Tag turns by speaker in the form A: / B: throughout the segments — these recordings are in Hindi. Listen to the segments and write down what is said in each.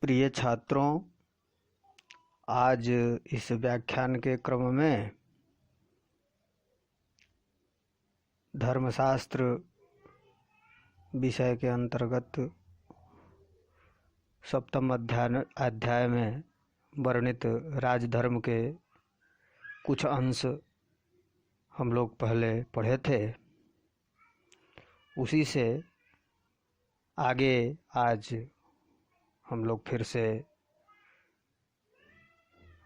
A: प्रिय छात्रों, आज इस व्याख्यान के क्रम में धर्मशास्त्र विषय के अंतर्गत सप्तम अध्याय में वर्णित राजधर्म के कुछ अंश हम लोग पहले पढ़े थे। उसी से आगे आज हम लोग फिर से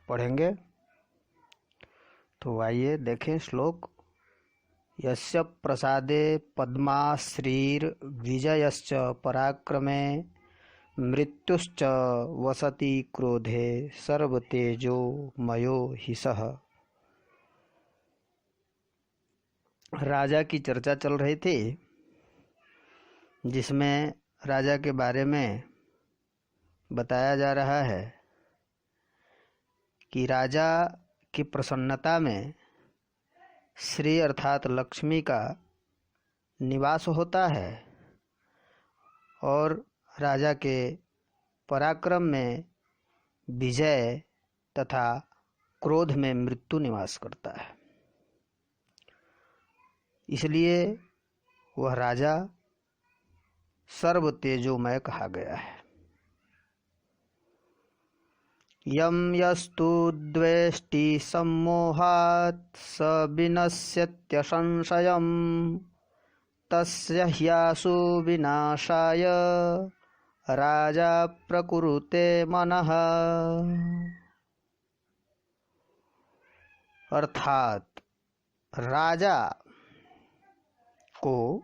A: पढ़ेंगे। तो आइए देखें श्लोक। यस्य प्रसादे पद्माश्रीर विजयश्च पराक्रमे मृत्युश्च वसति क्रोधे सर्वतेजो मयो हि सः। राजा की चर्चा चल रही थी, जिसमें राजा के बारे में बताया जा रहा है कि राजा की प्रसन्नता में श्री अर्थात लक्ष्मी का निवास होता है और राजा के पराक्रम में विजय तथा क्रोध में मृत्यु निवास करता है। इसलिए वह राजा सर्व तेजोमय कहा गया है। यम यस्तु द्वेष्टि सम्मोहात् स विनश्यत्यसंशयम् तस्य ह्यासु विनाशाय राजा प्रकुरुते मनः। अर्थात राजा को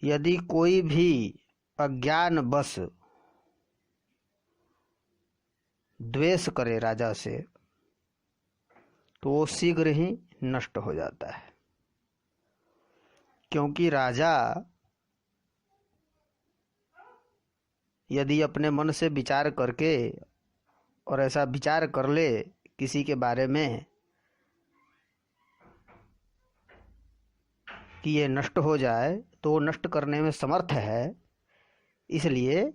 A: यदि कोई भी अज्ञान बस द्वेष करे राजा से, तो वो शीघ्र ही नष्ट हो जाता है। क्योंकि राजा यदि अपने मन से विचार करके और ऐसा विचार कर ले किसी के बारे में कि ये नष्ट हो जाए, तो वो नष्ट करने में समर्थ है। इसलिए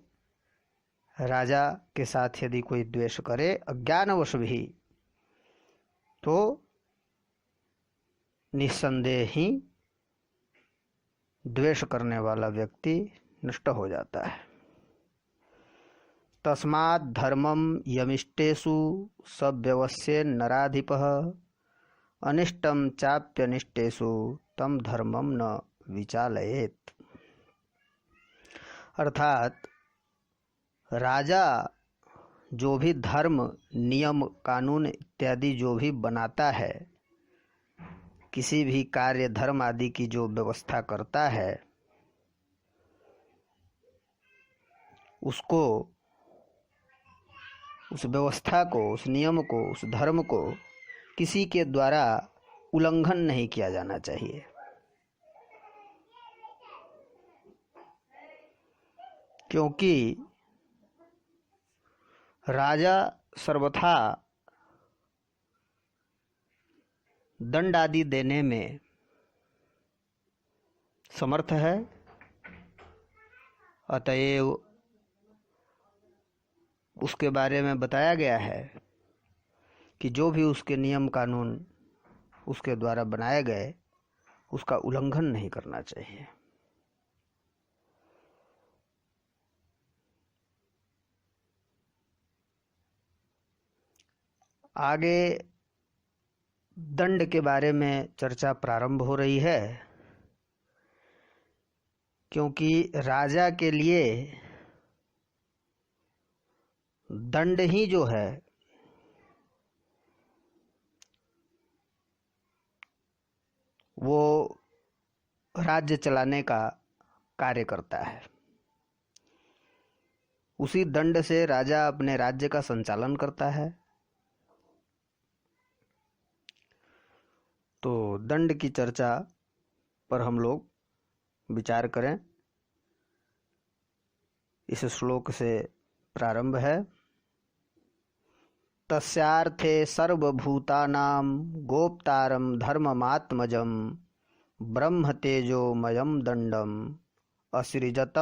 A: राजा के साथ यदि कोई द्वेष करे अज्ञानवश भी, तो निस्संदेह ही द्वेष करने वाला व्यक्ति नष्ट हो जाता है। तस्मात् धर्मम यमिष्टेषु सव्यवस्ये नराधिपः अनिष्टम चाप्यनिष्टेषु तम धर्मम न विचालयेत्। अर्थात राजा जो भी धर्म नियम कानून इत्यादि जो भी बनाता है, किसी भी कार्य धर्म आदि की जो व्यवस्था करता है, उसको, उस व्यवस्था को, उस नियम को, उस धर्म को किसी के द्वारा उल्लंघन नहीं किया जाना चाहिए। क्योंकि राजा सर्वथा दंड आदि देने में समर्थ है। अतएव उसके बारे में बताया गया है कि जो भी उसके नियम कानून उसके द्वारा बनाए गए, उसका उल्लंघन नहीं करना चाहिए। आगे दंड के बारे में चर्चा प्रारंभ हो रही है, क्योंकि राजा के लिए दंड ही जो है वो राज्य चलाने का कार्य करता है। उसी दंड से राजा अपने राज्य का संचालन करता है। तो दंड की चर्चा पर हम लोग विचार करें। इस श्लोक से प्रारंभ है। तस्यार्थे सर्वभूतानां गोप्तारं धर्ममात्मजं ब्रह्म तेजोमयं दंडम असृजत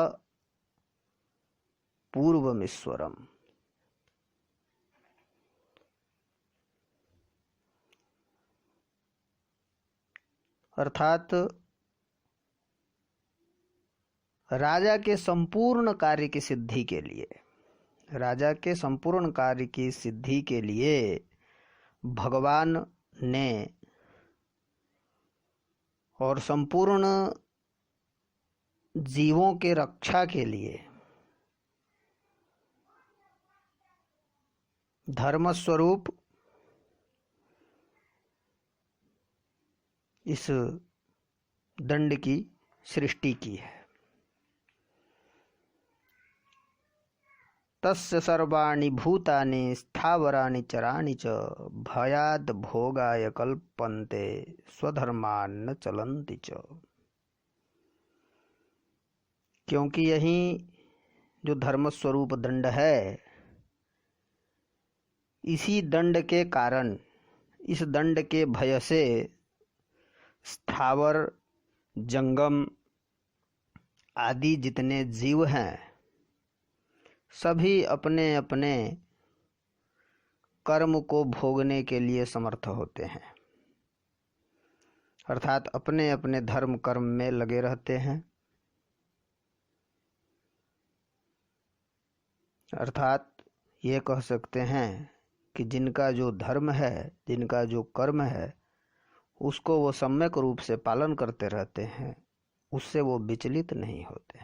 A: पूर्वमीश्वरम। अर्थात राजा के संपूर्ण कार्य की सिद्धि के लिए, राजा के संपूर्ण कार्य की सिद्धि के लिए भगवान ने और संपूर्ण जीवों के रक्षा के लिए धर्म स्वरूप इस दंड की सृष्टि की है। तस्य सर्वाणि भूतानि स्थावराणि चराणि च भयाद भोगाय कल्पन्ते स्वधर्मान् न चलन्ति च। क्योंकि यही जो धर्म स्वरूप दंड है, इसी दंड के कारण, इस दंड के भय से स्थावर जंगम आदि जितने जीव हैं सभी अपने अपने कर्म को भोगने के लिए समर्थ होते हैं। अर्थात अपने अपने धर्म कर्म में लगे रहते हैं। अर्थात ये कह सकते हैं कि जिनका जो धर्म है, जिनका जो कर्म है, उसको वो सम्यक रूप से पालन करते रहते हैं, उससे वो विचलित नहीं होते।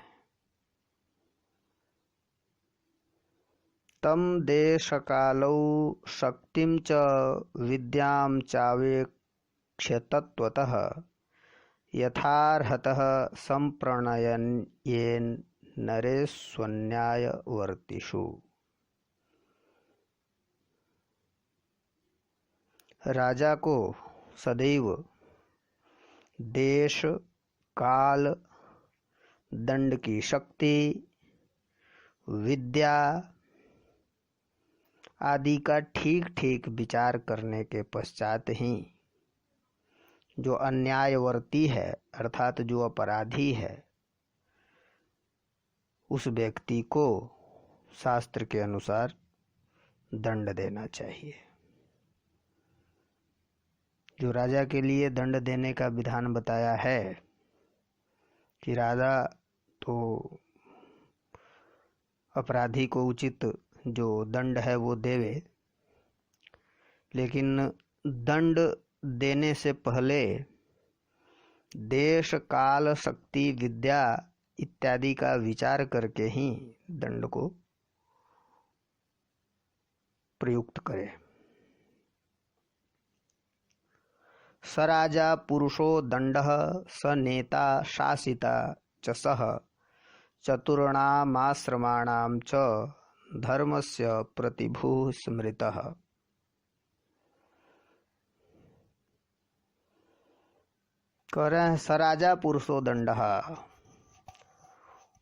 A: तम देश कालौ शक्तिं च विद्यां चावेक्ष्य तत्वतः यथार्हतः संप्रणयन् नरेष्वन्यायवर्तिषु। राजा को सदैव देश काल, दंड की शक्ति, विद्या आदि का ठीक ठीक विचार करने के पश्चात ही जो अन्यायवर्ती है, अर्थात जो अपराधी है, उस व्यक्ति को शास्त्र के अनुसार दंड देना चाहिए। जो राजा के लिए दंड देने का विधान बताया है कि राजा तो अपराधी को उचित जो दंड है वो देवे, लेकिन दंड देने से पहले देश काल शक्ति विद्या इत्यादि का विचार करके ही दंड को प्रयुक्त करे। स राजा पुरुषो दंडः स नेता शासिता च सः चतुर्णामाश्रमाणां च धर्मस्य प्रतिभूः स्मृतः। कह रहे हैं स राजा पुरुषो दंडः,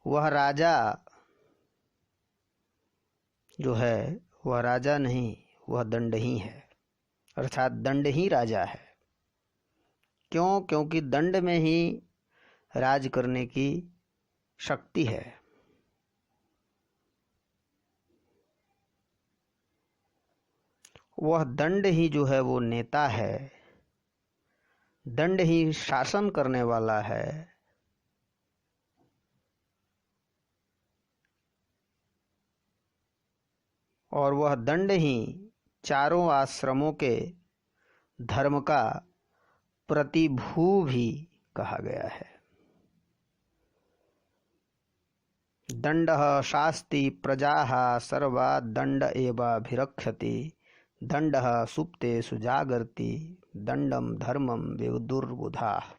A: वह राजा जो है वह राजा नहीं, वह दंड ही है। अर्थात दंड ही राजा है। क्यों? क्योंकि दंड में ही राज करने की शक्ति है। वह दंड ही जो है वो नेता है, दंड ही शासन करने वाला है। और वह दंड ही चारों आश्रमों के धर्म का प्रतिभू भी कहा गया है। दंडः शास्ति प्रजाः सर्वा दंड एवाभिरक्षति दंडः सुप्तेषु जागर्ति दंडम धर्मम विदुर्बुधाः।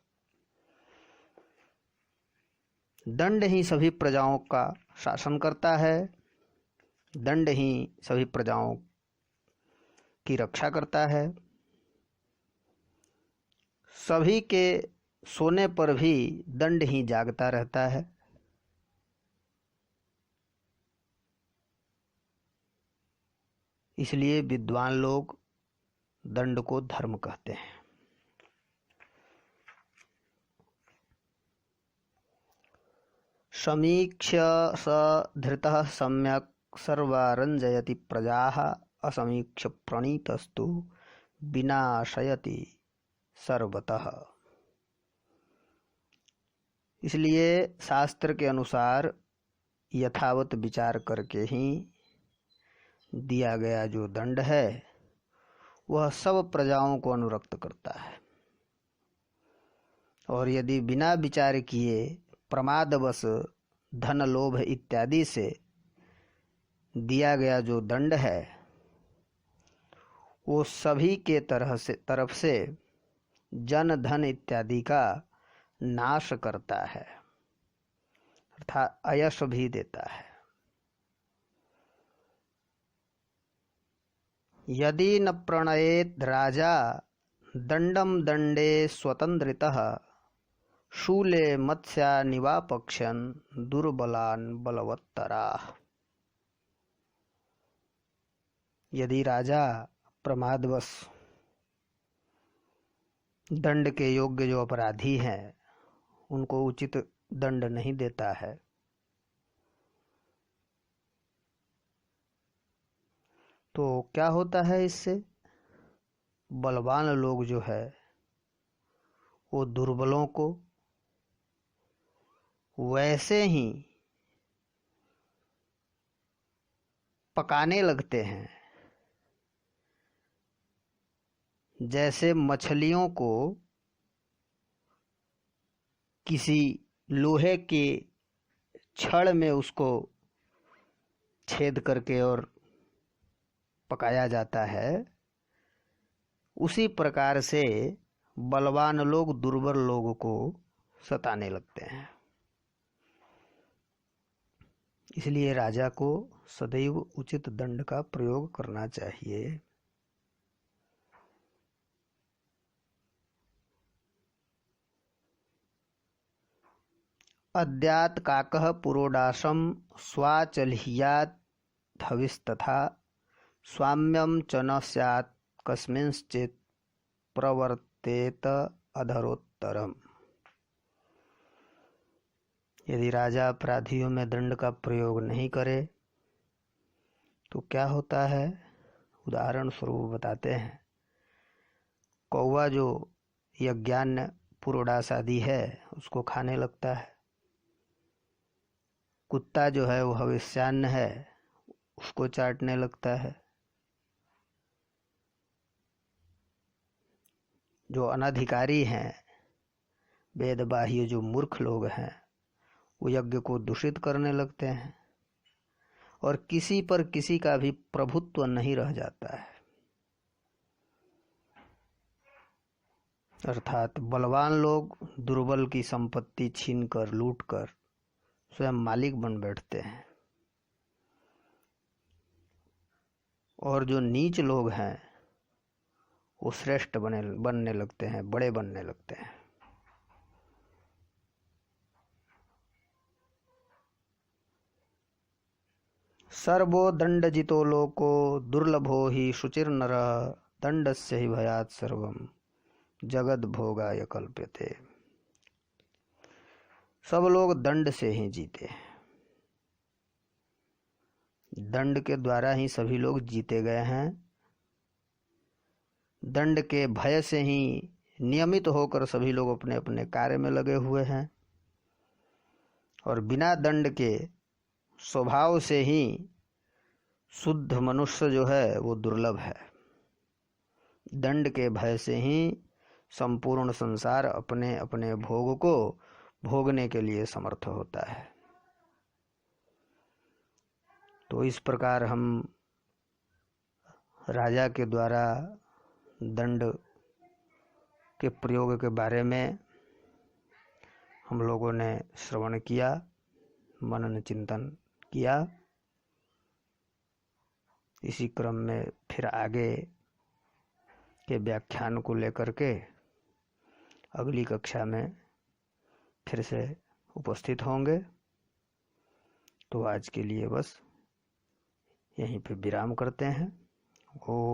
A: दंड ही सभी प्रजाओं का शासन करता है, दंड ही सभी प्रजाओं की रक्षा करता है। सभी के सोने पर भी दंड ही जागता रहता है। इसलिए विद्वान लोग दंड को धर्म कहते हैं। समीक्ष्य स धृतः सम्यक् सर्वारञ्जयति प्रजाः असमीक्ष्य प्रणीतस्तु विनाशयति सर्वतः। इसलिए शास्त्र के अनुसार यथावत विचार करके ही दिया गया जो दंड है वह सब प्रजाओं को अनुरक्त करता है। और यदि बिना विचार किए प्रमादवश धन लोभ इत्यादि से दिया गया जो दंड है वो सभी के तरफ से जन धन इत्यादि का नाश करता है अर्थात अयश भी देता है। यदि न प्रणयेत राजा दंडम दंडे स्वतंत्रितः शूले मत्स्या निवापक्षन दुर्बलान बलवत्तराः। यदि राजा प्रमादवश दंड के योग्य जो अपराधी हैं उनको उचित दंड नहीं देता है तो क्या होता है, इससे बलवान लोग जो है वो दुर्बलों को वैसे ही पकाने लगते हैं जैसे मछलियों को किसी लोहे के छड़ में उसको छेद करके और पकाया जाता है। उसी प्रकार से बलवान लोग दुर्बल लोगों को सताने लगते हैं। इसलिए राजा को सदैव उचित दंड का प्रयोग करना चाहिए। अद्यात् काकः पुरोडाशं स्वाचलिह्यात् हविस्तथा स्वाम्यं च न स्यात् कस्मिंश्चित् प्रवर्तेत अधरोत्तरम्। यदि राजा अपराधियों में दंड का प्रयोग नहीं करे तो क्या होता है, उदाहरण स्वरूप बताते हैं। कौवा जो यज्ञान्न पुरोडाश आदि है उसको खाने लगता है। कुत्ता जो है वो हविष्यान्न है उसको चाटने लगता है। जो अनधिकारी हैं, वेदबाह्य जो मूर्ख लोग हैं, वो यज्ञ को दूषित करने लगते हैं और किसी पर किसी का भी प्रभुत्व नहीं रह जाता है। अर्थात बलवान लोग दुर्बल की संपत्ति छीनकर लूटकर स्वयं मालिक बन बैठते हैं और जो नीच लोग हैं वो श्रेष्ठ बनने लगते हैं, बड़े बनने लगते हैं। सर्वो दंडजितो लोको दुर्लभो ही शुचिर्नरः दंडस्य ही भयात् सर्वं जगद भोगाय कल्प्यते। सब लोग दंड से ही जीते हैं। दंड के द्वारा ही सभी लोग जीते गए हैं। दंड के भय से ही नियमित होकर सभी लोग अपने अपने कार्य में लगे हुए हैं और बिना दंड के स्वभाव से ही शुद्ध मनुष्य जो है वो दुर्लभ है। दंड के भय से ही संपूर्ण संसार अपने अपने भोग को भोगने के लिए समर्थ होता है। तो इस प्रकार हम राजा के द्वारा दंड के प्रयोग के बारे में हम लोगों ने श्रवण किया, मनन चिंतन किया। इसी क्रम में फिर आगे के व्याख्यान को लेकर के अगली कक्षा में फिर से उपस्थित होंगे। तो आज के लिए बस यहीं पे विराम करते हैं। ओम।